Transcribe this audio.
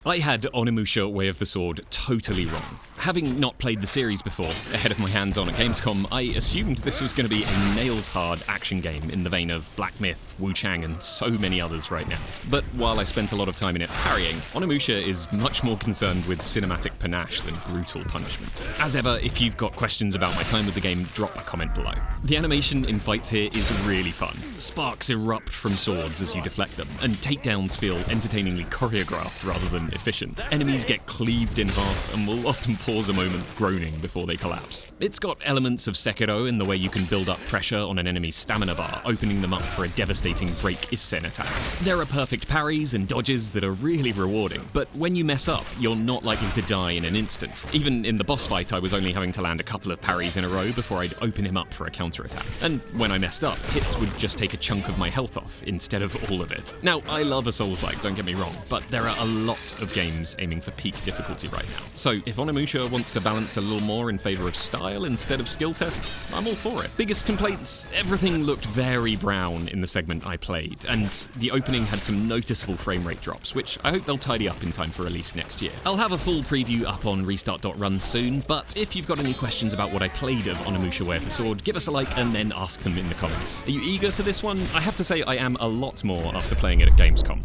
I had Onimusha Way of the Sword totally wrong. Having not played the series before, ahead of my hands-on at Gamescom, I assumed this was going to be a nails-hard action game in the vein of Black Myth, Wu Chang, and so many others right now. But while I spent a lot of time in it parrying, Onimusha is much more concerned with cinematic panache than brutal punishment. As ever, if you've got questions about my time with the game, drop a comment below. The animation in fights here is really fun. Sparks erupt from swords as you deflect them, and takedowns feel entertainingly choreographed rather than efficient. Enemies get cleaved in half and will often pause a moment groaning before they collapse. It's got elements of Sekiro in the way you can build up pressure on an enemy's stamina bar, opening them up for a devastating break Isen attack. There are perfect parries and dodges that are really rewarding, but when you mess up, you're not likely to die in an instant. Even in the boss fight, I was only having to land a couple of parries in a row before I'd open him up for a counterattack. And when I messed up, hits would just take a chunk of my health off instead of all of it. Now, I love a Souls-like, don't get me wrong, but there are a lot of games aiming for peak difficulty right now. So if Onimusha wants to balance a little more in favor of style instead of skill tests, I'm all for it. Biggest complaints? Everything looked very brown in the segment I played, and the opening had some noticeable frame rate drops, which I hope they'll tidy up in time for release next year. I'll have a full preview up on restart.run soon, but if you've got any questions about what I played of Onimusha Way of the Sword, give us a like and then ask them in the comments. Are you eager for this one? I have to say I am a lot more after playing it at Gamescom.